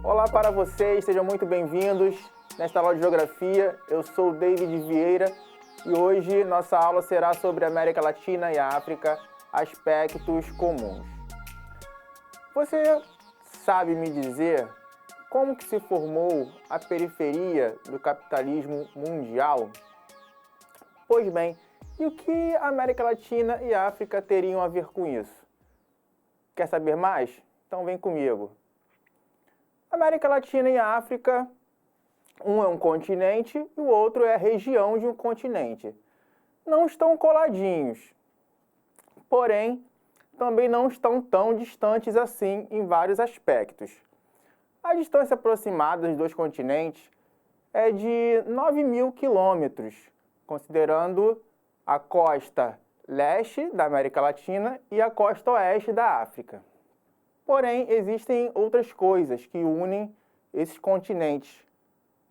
Olá para vocês, sejam muito bem-vindos. Nesta aula de Geografia, eu sou o David Vieira e hoje nossa aula será sobre a América Latina e a África, aspectos comuns. Você sabe me dizer como que se formou a periferia do capitalismo mundial? Pois bem, e o que a América Latina e a África teriam a ver com isso? Quer saber mais? Então vem comigo. A América Latina e a África, um é um continente e o outro é a região de um continente. Não estão coladinhos, porém, também não estão tão distantes assim em vários aspectos. A distância aproximada dos dois continentes é de 9.000 quilômetros, considerando a costa leste da América Latina e a costa oeste da África. Porém, existem outras coisas que unem esses continentes,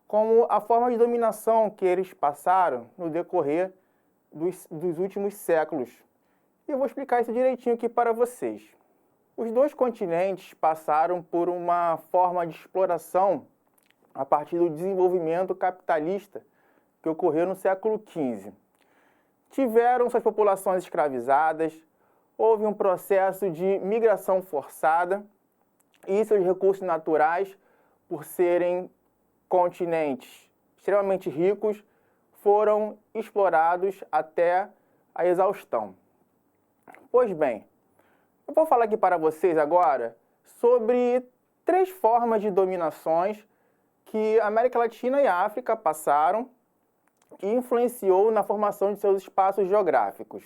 como a forma de dominação que eles passaram no decorrer dos últimos séculos. E eu vou explicar isso direitinho aqui para vocês. Os dois continentes passaram por uma forma de exploração a partir do desenvolvimento capitalista que ocorreu no século XV. Tiveram suas populações escravizadas, houve um processo de migração forçada e seus recursos naturais, por serem continentes extremamente ricos, foram explorados até a exaustão. Pois bem, eu vou falar aqui para vocês agora sobre 3 formas de dominações que a América Latina e a África passaram e influenciou na formação de seus espaços geográficos.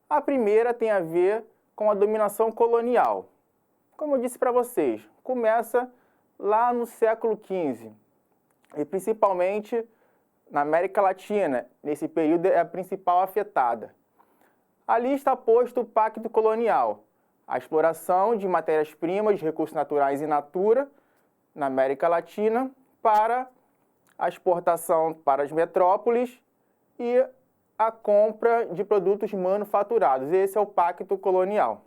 A primeira tem a ver com a dominação colonial. Como eu disse para vocês, começa lá no século XV e principalmente na América Latina, nesse período é a principal afetada. Ali está posto o Pacto Colonial, a exploração de matérias-primas, recursos naturais in natura na América Latina para a exportação para as metrópoles e a compra de produtos manufaturados. Esse é o Pacto Colonial.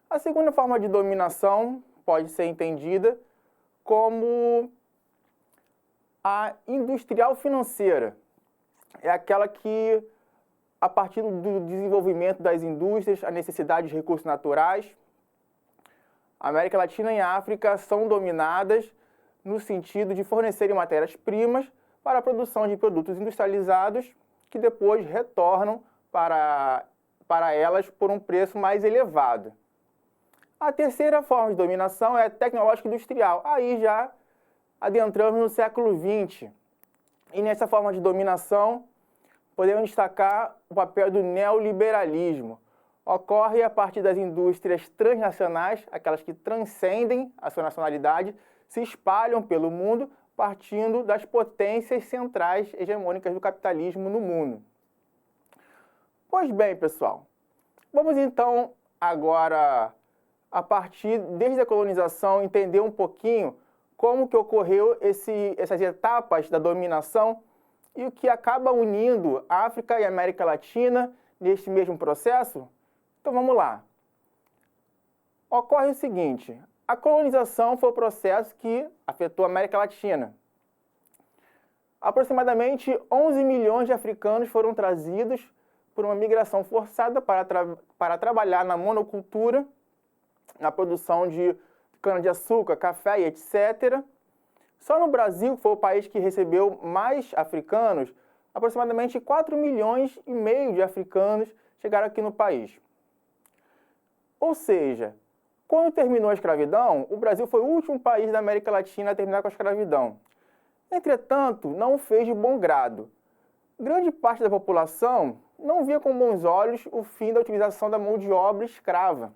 A segunda forma de dominação pode ser entendida como a industrial financeira. É aquela que, a partir do desenvolvimento das indústrias, a necessidade de recursos naturais, a América Latina e a África são dominadas no sentido de fornecerem matérias-primas para a produção de produtos industrializados que depois retornam para elas por um preço mais elevado. A terceira forma de dominação é tecnológica industrial. Aí já adentramos no século XX. E nessa forma de dominação, podemos destacar o papel do neoliberalismo. Ocorre a partir das indústrias transnacionais, aquelas que transcendem a sua nacionalidade, se espalham pelo mundo, partindo das potências centrais hegemônicas do capitalismo no mundo. Pois bem, pessoal, vamos então agora, a partir desde a colonização, entender um pouquinho como que ocorreu essas etapas da dominação e o que acaba unindo a África e a América Latina neste mesmo processo. Então vamos lá. Ocorre o seguinte: a colonização foi o processo que afetou a América Latina. Aproximadamente 11 milhões de africanos foram trazidos por uma migração forçada para trabalhar na monocultura, na produção de cana-de-açúcar, café e etc. Só no Brasil, que foi o país que recebeu mais africanos, aproximadamente 4 milhões e meio de africanos chegaram aqui no país. Ou seja, quando terminou a escravidão, o Brasil foi o último país da América Latina a terminar com a escravidão. Entretanto, não o fez de bom grado. Grande parte da população não via com bons olhos o fim da utilização da mão de obra escrava,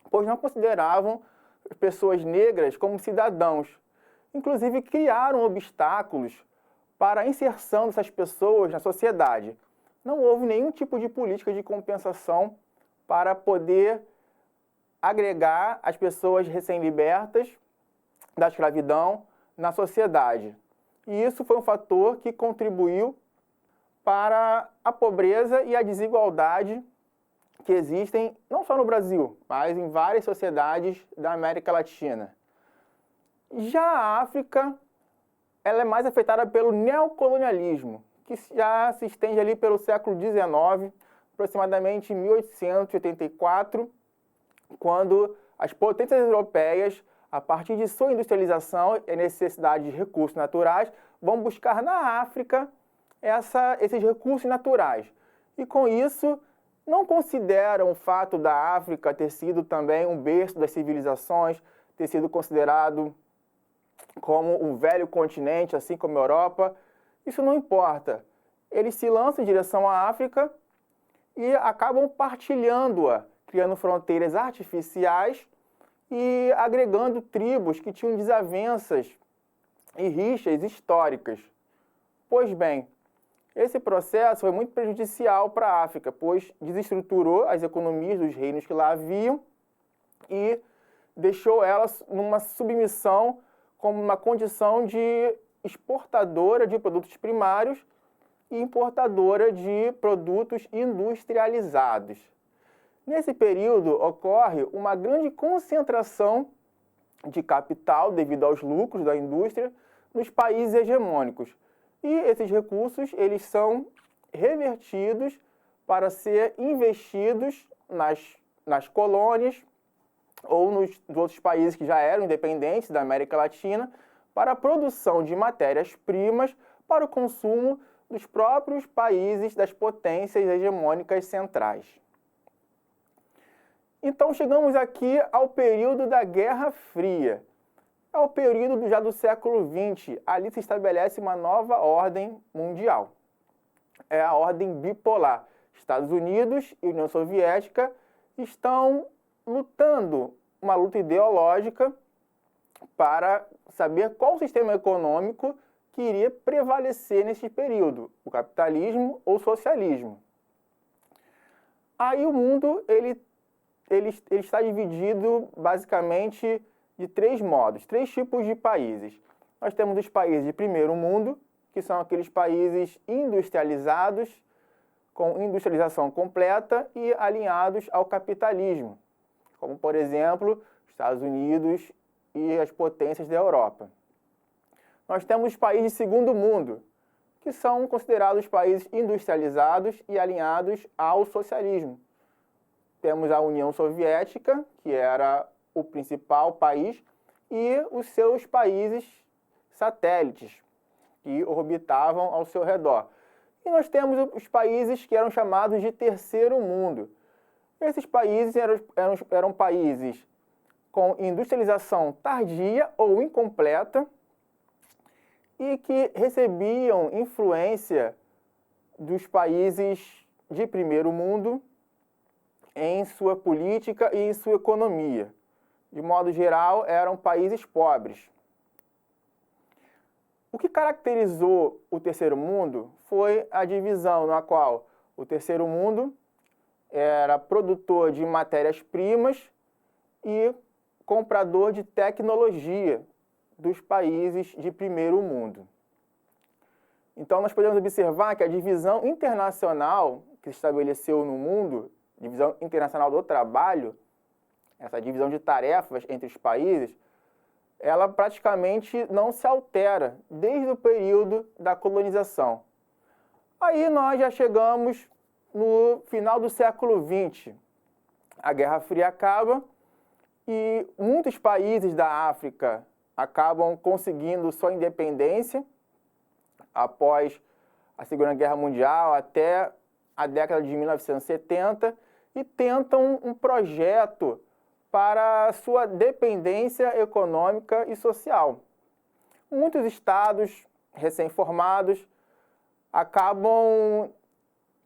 pois não consideravam as pessoas negras como cidadãos. Inclusive, criaram obstáculos para a inserção dessas pessoas na sociedade. Não houve nenhum tipo de política de compensação para poder agregar as pessoas recém-libertas da escravidão na sociedade. E isso foi um fator que contribuiu para a pobreza e a desigualdade que existem não só no Brasil, mas em várias sociedades da América Latina. Já a África, ela é mais afetada pelo neocolonialismo, que já se estende ali pelo século XIX, aproximadamente em 1884, quando as potências europeias, a partir de sua industrialização e necessidade de recursos naturais, vão buscar na África esses recursos naturais. E com isso, não consideram o fato da África ter sido também um berço das civilizações, ter sido considerado como um velho continente, assim como a Europa. Isso não importa. Eles se lançam em direção à África e acabam partilhando-a, criando fronteiras artificiais e agregando tribos que tinham desavenças e rixas históricas. Pois bem, esse processo foi muito prejudicial para a África, pois desestruturou as economias dos reinos que lá haviam e deixou elas numa submissão como uma condição de exportadora de produtos primários e importadora de produtos industrializados. Nesse período ocorre uma grande concentração de capital devido aos lucros da indústria nos países hegemônicos. E esses recursos eles são revertidos para ser investidos nas colônias ou nos outros países que já eram independentes da América Latina para a produção de matérias-primas para o consumo dos próprios países das potências hegemônicas centrais. Então chegamos aqui ao período da Guerra Fria. É o período já do século XX. Ali se estabelece uma nova ordem mundial. É a ordem bipolar. Estados Unidos e União Soviética estão lutando uma luta ideológica para saber qual sistema econômico que iria prevalecer nesse período, o capitalismo ou o socialismo. Aí o mundo ele está dividido basicamente de três modos, três tipos de países. Nós temos os países de primeiro mundo, que são aqueles países industrializados, com industrialização completa e alinhados ao capitalismo, como, por exemplo, Estados Unidos e as potências da Europa. Nós temos os países de segundo mundo, que são considerados países industrializados e alinhados ao socialismo. Temos a União Soviética, que era o principal país, e os seus países satélites, que orbitavam ao seu redor. E nós temos os países que eram chamados de terceiro mundo. Esses países eram países com industrialização tardia ou incompleta e que recebiam influência dos países de primeiro mundo em sua política e em sua economia. De modo geral, eram países pobres. O que caracterizou o terceiro mundo foi a divisão na qual o terceiro mundo era produtor de matérias-primas e comprador de tecnologia dos países de primeiro mundo. Então, nós podemos observar que a divisão internacional que se estabeleceu no mundo, divisão internacional do trabalho, essa divisão de tarefas entre os países, ela praticamente não se altera desde o período da colonização. Aí nós já chegamos no final do século XX. A Guerra Fria acaba e muitos países da África acabam conseguindo sua independência após a Segunda Guerra Mundial até a década de 1970 e tentam um projeto para sua dependência econômica e social. Muitos estados recém-formados acabam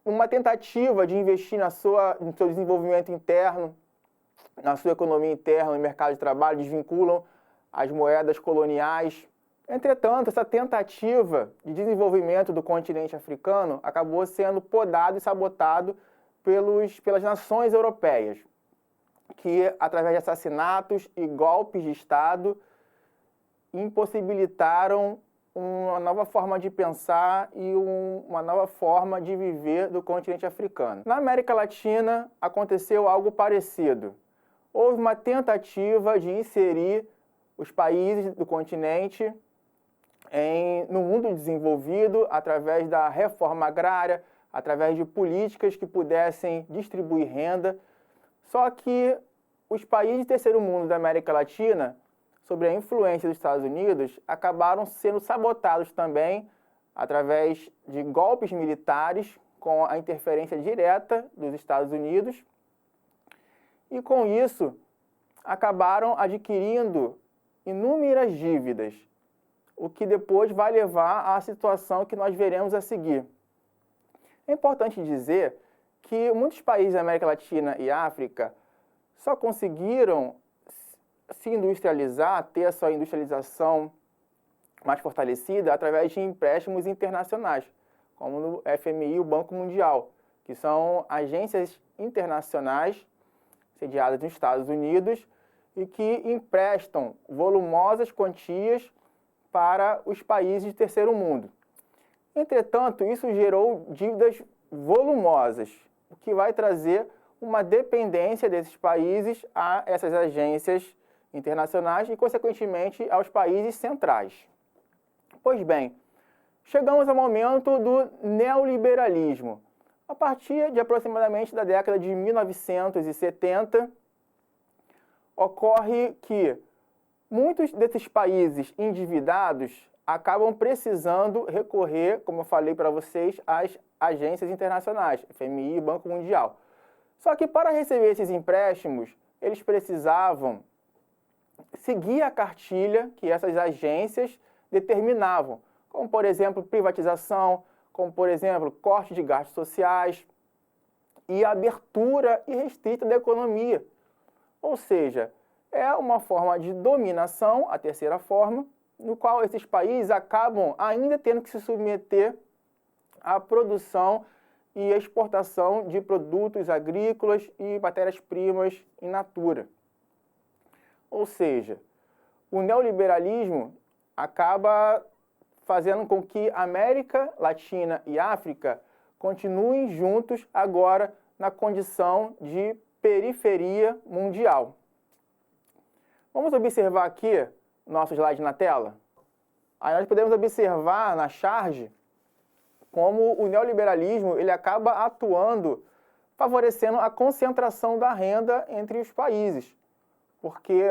uma tentativa de investir no seu desenvolvimento interno, na sua economia interna, no mercado de trabalho, desvinculam as moedas coloniais. Entretanto, essa tentativa de desenvolvimento do continente africano acabou sendo podado e sabotado pelas nações europeias, que, através de assassinatos e golpes de Estado, impossibilitaram uma nova forma de pensar e uma nova forma de viver do continente africano. Na América Latina, aconteceu algo parecido. Houve uma tentativa de inserir os países do continente no mundo desenvolvido através da reforma agrária, através de políticas que pudessem distribuir renda. Só que os países do terceiro mundo da América Latina, sob a influência dos Estados Unidos, acabaram sendo sabotados também através de golpes militares com a interferência direta dos Estados Unidos. E com isso, acabaram adquirindo inúmeras dívidas, o que depois vai levar à situação que nós veremos a seguir. É importante dizer que muitos países da América Latina e África só conseguiram se industrializar, ter a sua industrialização mais fortalecida através de empréstimos internacionais, como no FMI e o Banco Mundial, que são agências internacionais sediadas nos Estados Unidos e que emprestam volumosas quantias para os países de terceiro mundo. Entretanto, isso gerou dívidas volumosas, o que vai trazer uma dependência desses países a essas agências internacionais e, consequentemente, aos países centrais. Pois bem, chegamos ao momento do neoliberalismo. A partir de aproximadamente da década de 1970, ocorre que muitos desses países endividados acabam precisando recorrer, como eu falei para vocês, às agências internacionais, FMI e Banco Mundial. Só que para receber esses empréstimos, eles precisavam seguir a cartilha que essas agências determinavam, como, por exemplo, privatização, como, por exemplo, corte de gastos sociais e abertura irrestrita da economia. Ou seja, é uma forma de dominação, a terceira forma, no qual esses países acabam ainda tendo que se submeter à produção e exportação de produtos agrícolas e matérias-primas in natura. Ou seja, o neoliberalismo acaba fazendo com que América Latina e África continuem juntos agora na condição de periferia mundial. Vamos observar aqui nosso slide na tela? Aí nós podemos observar na charge como o neoliberalismo ele acaba atuando, favorecendo a concentração da renda entre os países. Porque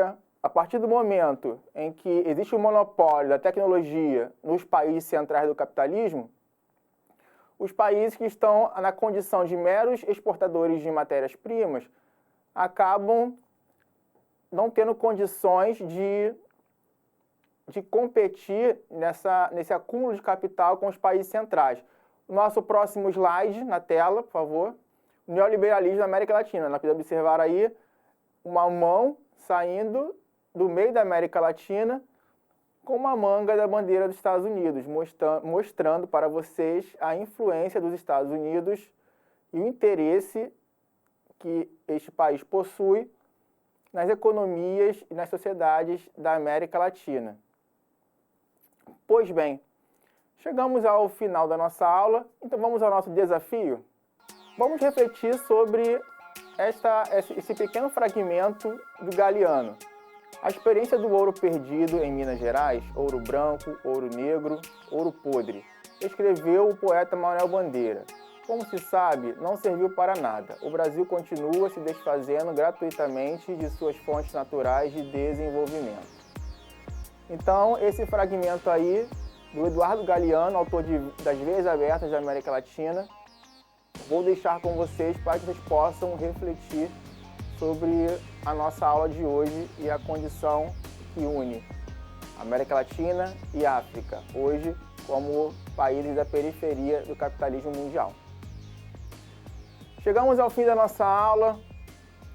a partir do momento em que existe o monopólio da tecnologia nos países centrais do capitalismo, os países que estão na condição de meros exportadores de matérias-primas acabam não tendo condições de competir nesse acúmulo de capital com os países centrais. Nosso próximo slide na tela, por favor. O neoliberalismo na América Latina. Nós podemos observar aí uma mão saindo do meio da América Latina com uma manga da bandeira dos Estados Unidos, mostrando para vocês a influência dos Estados Unidos e o interesse que este país possui nas economias e nas sociedades da América Latina. Pois bem, chegamos ao final da nossa aula, então vamos ao nosso desafio. Vamos refletir sobre esse pequeno fragmento do Galeano. A experiência do ouro perdido em Minas Gerais, ouro branco, ouro negro, ouro podre, escreveu o poeta Manuel Bandeira. Como se sabe, não serviu para nada. O Brasil continua se desfazendo gratuitamente de suas fontes naturais de desenvolvimento. Então, esse fragmento aí, do Eduardo Galeano, autor das Veias Abertas da América Latina, vou deixar com vocês para que vocês possam refletir sobre a nossa aula de hoje e a condição que une América Latina e África, hoje como países da periferia do capitalismo mundial. Chegamos ao fim da nossa aula.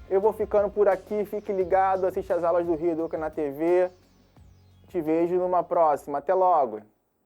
Eu vou ficando por aqui. Fique ligado, assista as aulas do Rio Educa na TV. Te vejo numa próxima. Até logo!